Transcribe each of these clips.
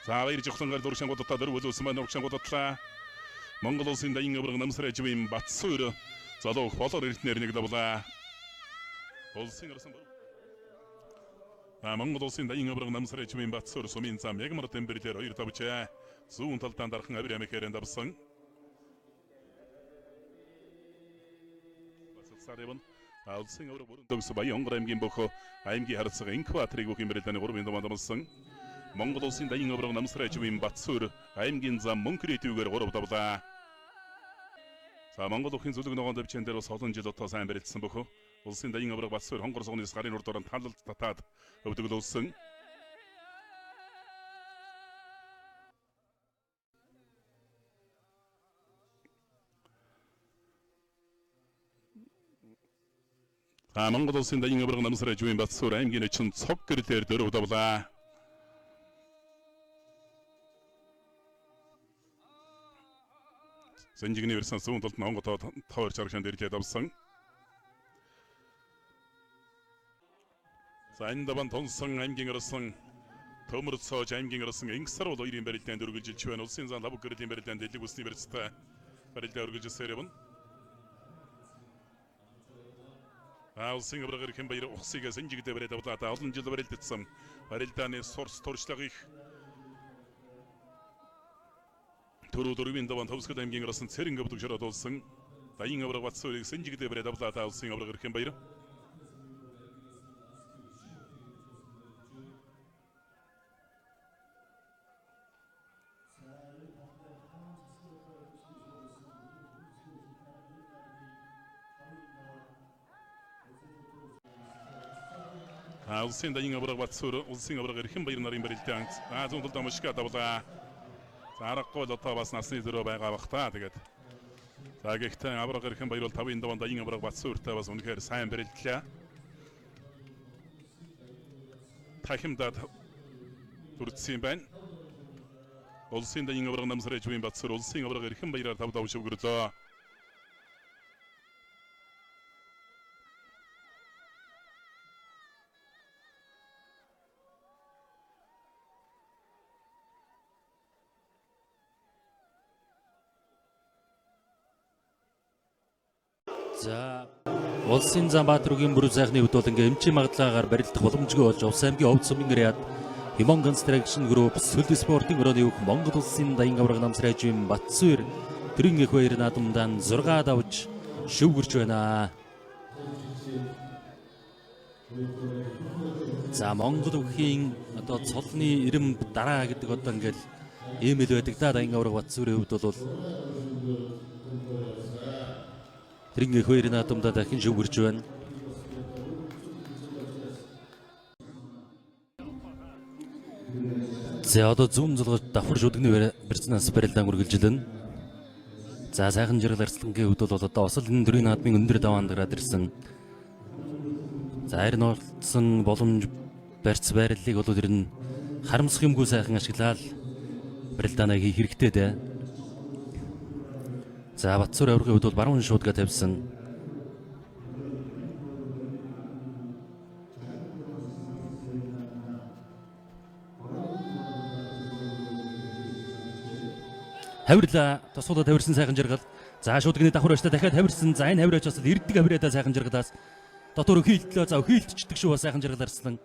За баяр жохлонгаар дуршангуудаа дөрвөлөөсөн маань урагшангуудатлаа. Монгол улсын дайин авраг намсрай живийн Батсуур залуух болоор эртнэр нэг давлаа. Улсын орсон Монгол улсын дайин авраг намсрай живийн Батсуур сумын зам яг мар тембэрлэр 2 давчаа. Зүүн талдан дархан авир амикэрэн давсан. Басцареван улсын авраг бүрэн төгс баян аймгийн бохо аймгийн харцаг инкватриг бүх имбэрэлдэний 3 даван дамсан. Монгол улсын дайин авраг намсрай живийн Батсуур аймгийн зам мөнхрэтүүгээр 3 давлаа. За Монгол улсын зүлэг ногоон дэвчэн дээр бас олон жил отоо сайн барилдсан бөхөө. Улсын дайин авраг Батсуур хонгор согноос гарын урд дорон талалт татаад өвдөглөөсөн. Монгол улсын дайин авраг намсрай живийн Батсуур аймгийн өчн цог гэрлээр 4 давлаа. Сэнжигний версэн зүүн талд Монгол товар чаргашаанд ирлээд авсан. За энэ даван тонсон аймгийн орсон төмөр цоож аймгийн орсон инксар бол 2-ын барилдаанд өргөжилж байна. Улсын зан лав гэрлийн барилдаанд дэлэг усны барилцтай барилдаа өргөжсөөр явна. Улсын авраг эрхэм баяр ухсыг сэнжигдээ бариад авлаа. Олон жил барилдсан барилдааны сурс туршлага их Төрөөрийн даван төвсгөл аймгийн орсон цэрэн өвдөг шороод улсын дайин авраг Батсуурыг сэнжигдээ бариад авлаа. Улсын авраг эрхэм баяр. Улсын дайин авраг Батсуур улсын авраг эрхэм баяр нарын барилдаанд зүүн талд амшигад авлаа. Аргагүй л одоо бас насны зөрөө байгаа бах та тэгээд. За гэхдээ авраг эрхэм баяр бол 5-ын даван дайин авраг Батсууртай бас үнэхээр сайн барилдлаа. Тахимдад хүрсэн байна. Улсын дайин авраг намсрай живийн Батсуур улсын авраг эрхэм баяраар 5 давж өгөрлөө. За улсын зам Баатаргийн бүрэн сайхны хувьд бол ингээ эмчийн магадлаагаар барилдах боломжгүй болж Улс аймгийн Овд сумын гэрээд Химон Construction Group Сүлд спортын өрөөний үг Монгол улсын дайин авраг намсрай живийн Батсуур тэрийн их баяр наадамдан 6 давж шүвгэрч байна. За Монгол өвхийн одоо цолны ирэм дараа гэдэг одоо ингээл ийм л байдаг да дайин авраг Батсуурын хувьд бол тэрийн их баяр наадамдаа дахин шүвгэрч байна. За одоо зүүн зулгаж давхар шүдгний барьцнаас барилдаан үргэлжилнэ. За сайхан жаргал арслангийн хувьд бол одоо осол энэ дөрвийн наадмын өндөр даваанд гараад ирсэн. За харин олдсон боломж барьц байрлалыг бол ер нь харамсах юмгүй сайхан ашиглаад барилдаанаа хийх хэрэгтэй дээ. За Батсуур аврагын хувьд бол баруун шуудгаа тавьсан. Хавирлаа тосгоо тавирсан сайхан жаргал. За шуудганы давхар очтой дахиад тавирсан. За энэ хавираач бас ирдэг хавираадаа сайхан жаргалаас дотор өхийлтлөө за өхийлтчдэг шүү сайхан жаргал арслан.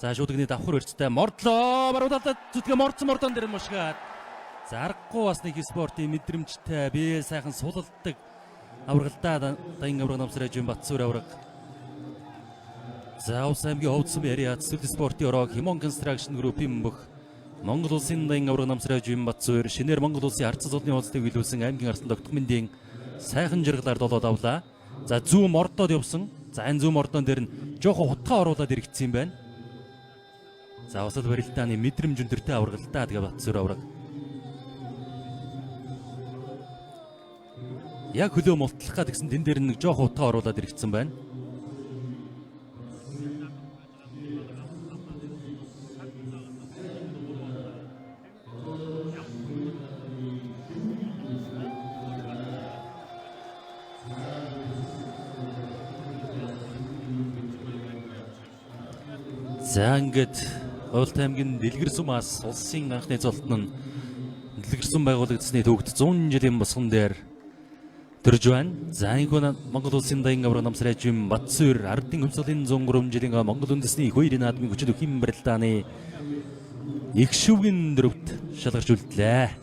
За шуудганы давхар өрцтэй мордлоо баруудаа зүтгэ мордон дээр мушгаад. За аргагүй бас нэг спортын мэдрэмжтэй бие сайхан сулалдаг аврагалдаа дайин авраг намсрай живийн Батсуур авраг. За Улс аймгийн Овд сумын яриад Сүлд спортын орог Химон Construction Group-ийн бүх Монгол улсын дайин авраг намсрай живийн Батсуур шинээр Монгол улсын арцсан зодны уулзтыг биелүүлсэн аймгийн арсан тогтмол мэндийн сайхан жаргалаар долоод авлаа. За зүүн мордоод явсан. За энэ зүүн мордон дээр нь жоохон хутгаа оруулаад иргэцсэн юм байна. За осол барилдааны мэдрэмж өндөртэй аврагалдаа тэгээ Батсуур авраг. Яг хөлөө мултлах гад гэсэн тэн дээр нэг жоохон утгаа оруулаад иргэцсэн байна. За ингээд Ховлт аймгийн Дэлгэрсүмаас улсын анхны золтон нь Дэлгэрсүм байгуулагдсны төвд 100 жилийн босгон дээр төрж байна. За энэ Монгол улсын даян авраг намсрайжим Батсуур ардын хөмсөлийн 103 жилийн Монгол үндэсний их баярын наадмын хүчин төвхийн барилдааны их шүвгийн дөрөвт шалгарч үлдлээ.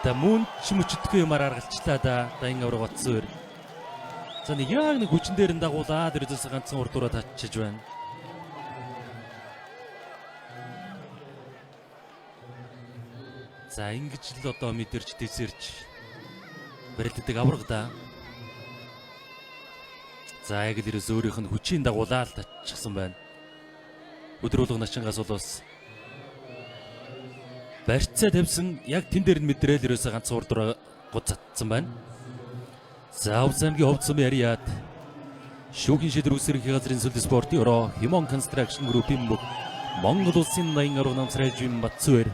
За мөн ч мөчтгөө юмар аргалчлаа да даян авраг Батсуур. За нэг яг нэг хүчин дээр нь дагуулаад ерөөсөө ганцхан урдуура татчихж байна. За ингэж л одоо мэдэрч тэсэрч барилддаг авраг да. За яг л ерөөсөө өөрийнх нь хүчийн дагуулаад татчихсан байна. Өдөр болгон начингаас болоос барьцаа тавьсан яг тэн дээр нь мэдрэл ерөөсөө ганц урдуура гоцатсан байна. За Ховс аймгийн Ховд сумын ариад шүүхийн шийдвэр үсэрхийн газрын сүлд спортын өрөө Химон Construction Group-ийн бүх Монгол улсын даян авраг намсрайжим Батсуур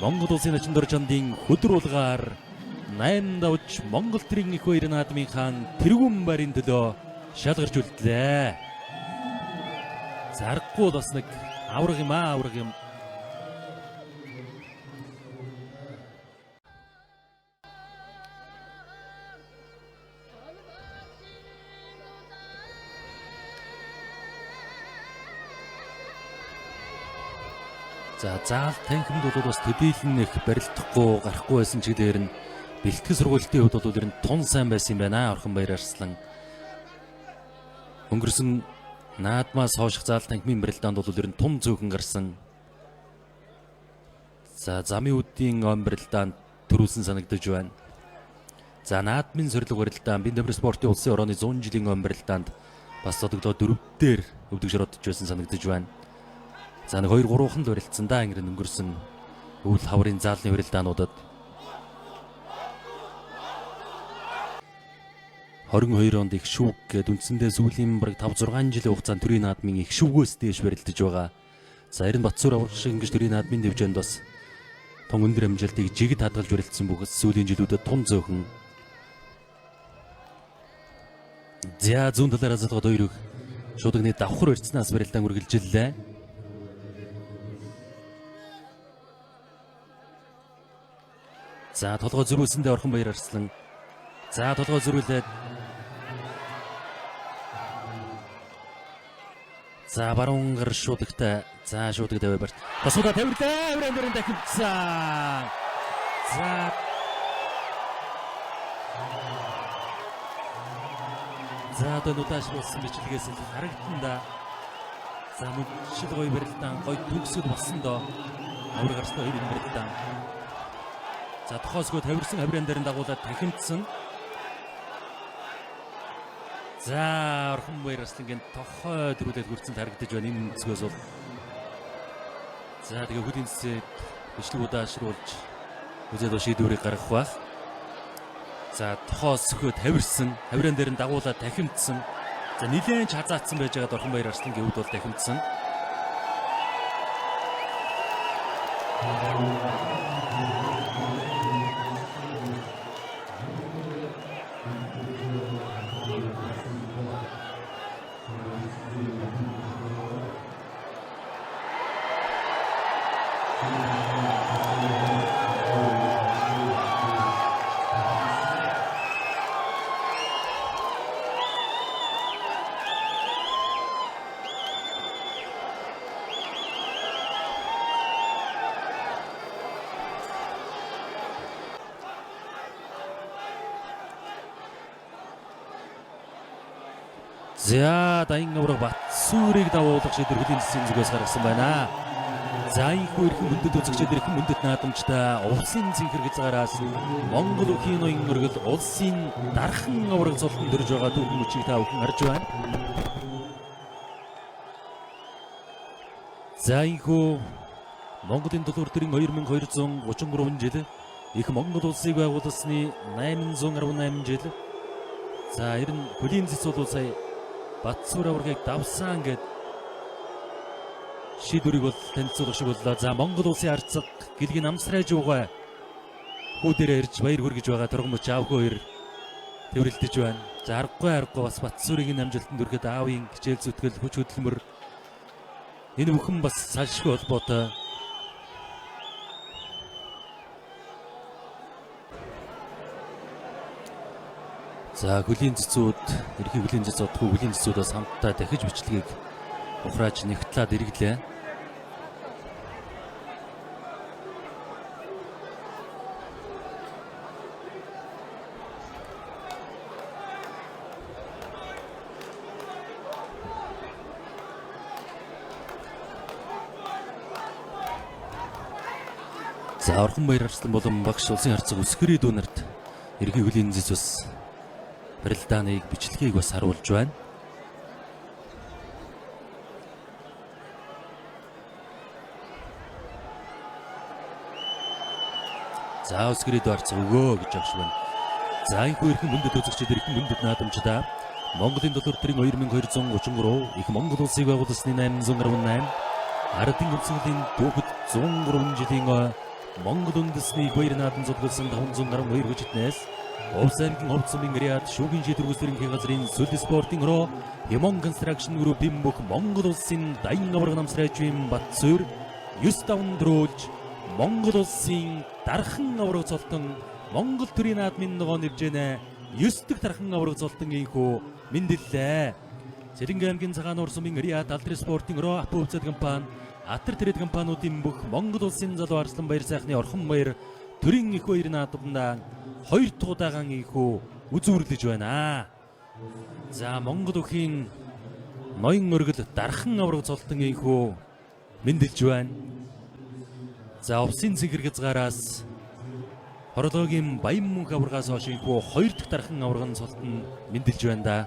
Монгол улсын начин доржондын хөдөлгөөр 8 давж Монгол төрийн их баярын наадмын хаан тэргүүн байрын төлөө шалгарч үлдлээ. Зарахгүй бас нэг авраг юм. За заал танхимд бол бас төдийлөн их барилдахгүй гарахгүй байсан ч дээр нь бэлтгэл сургуулийн хувьд бол ер нь тун сайн байсан юм байна. Орхон баяр арслан өнгөрсөн наадмаас хойш заал танхимын барилдаанд бол ер нь тун зөөхөн гарсан. За замын үдийн он барилдаанд төрүүлсэн санагдаж байна. За наадмын сорилго барилдаан Биндэвэр спортын улсын орооны 100 жилийн он барилдаанд бас одоглоо дөрөвдөр өвдөг шородж байсан санагдаж байна. За нэг 2-3хан л барилцсан да ингэрэн өнгөрсөн өвөл хаврын заалны барилдаануудад 22 онд их шүүг гээд үндсэндээ сүүлийн бараг 5-6 жилийн хугацаанд төрийн наадмын их шүүгөөс дээш барилдаж байгаа. За харин Батсуур аврах шиг ингэж төрийн наадмын дэвжээнд бас тун өндөр амжилтыг жигд хадгалж барилдсан бүхэс сүүлийн жилүүдэд тун зөөхөн. За зүүн талаараа залгоод хоёрыг шуудагны давхар барьцнаас барилдаан үргэлжиллээ. За толгой зөрүүлсэндээ Орхон баяр арслан. За толгой зөрүүлээд. За баруун гар шуудагтай. За шуудаг даваа барьт. Тасуудаа тавирлаа. Аврын дахивцсан. За дөнөташруулсан бичлэгээс харагдана да. За мөчл гоё барилдаан гоё төгсөд болсон доо. Авраг арслан хоёрын барилдаан. За тохоосгоо тавирсан хаврын дээр нь дагуулад тахимдсан. За Орхон баяр арслангийн тохой дөрүүлээд хүрсэн харагдаж байна энэ өнцгөөс бол. За тэгээ хөлийн цэцэд бичлэг удаашруулж үзээд шийдвэрийг гаргах байх. За тохоосгоо тавирсан хаврын дээр нь дагуулад тахимдсан. За нилээн хазаацсан байж байгаад Орхон баяр арслангийн хувьд бол тахимдсан. За даян авраг Батсуурыг давуулах шийдвэр хөлийн засгийн зүгээс гаргасан байна. За ийхүү эрхэм хүндэт үзэгчид эрхэм хүндэт наадамчтай улсын цэнхэр хязгаараас Монгол өхийн ноён өргөл улсын дархан авраг золтон төрж байгаа түүхэн мөчийг та бүхэн харж байна. За ийхүү Монголын төлөөр төрийн 2233 жил их Монгол улсыг байгуулсны 818 жил. За ер нь хөлийн зэс бол сая Батсуур аврагыг давсан гэд шийдвэрийг бол танилцуулах шиг боллоо. За Монгол улсын арцаг гэлгийн намсрайж угаа хүүдэрэ ирж баяр хүргэж байгаа тургамж аав хоёр тэрвэрлдэж байна. За аргагүй бас Батсүрийн амжилтанд хүрэхэд аавын хичээл зүтгэл хүч хөдөлмөр энэ бүхэн бас салшгүй холбоотой. За хөлийн цэцүүд ерхий хөлийн цэцүүд хөлийн цэцүүд бас хамтдаа дахиж бичлэгийг ухрааж нэгтлээд иргэлээ. За Орхон Баяр Арслан болон багш улсын харцаг Өсгөрийн дүүнарт ерхий хөлийн цэц бас барилдааныг бичлэгийг бас харуулж байна. За Өсгөрийн дүүрцэг өгөө гэж агш байна. За энэ хоёрын мөндөд үзэгчид эрхэм мөндөд наадамчдаа Монголын доллар төрийн 2233 их Монгол улсыг байгуулсны 818 Ардын өмсгөлийн дүүхэд 103 жилийн Монгол үндэсний баяр наадам зөвлөсөн 512 хүчтнээс Овс аймгийн Ховд сумын Риад шүүгийн шийдвэргүйцэрийн газрын Сүл спортын руу Хямон констракшн группийн бүх Монгол улсын дайны аварга намсрайч юм Батсүр 9 давн дөрүүлж Монгол улсын дархан аварга цолтон Монгол төрийн наадмын ногоо нэвжэнэ 9 дэх дархан аварга цолтон инхүү мэндэллээ. Цэрэнгэ аймгийн Цагаан Нуур сумын Риад Алтры спортын руу Апо Увцад компани Атар тэрэд компаниудын бүх Монгол улсын залуу Арслан Баяр сайхны Орхон Баяр төрийн их баяр наадамдаа 2 дахь удаагаан инхүү үзүүрлэж байна. За Монгол өхийн ноён өргөл дархан аварга цолтон инхүү мэндэлж байна. За Овсын цэгэр хязгаараас Хорлоогийн Баян мөнх аваргаас хойш инхүү 2 дахь дархан аваргын цолтон мэндэлж байна да.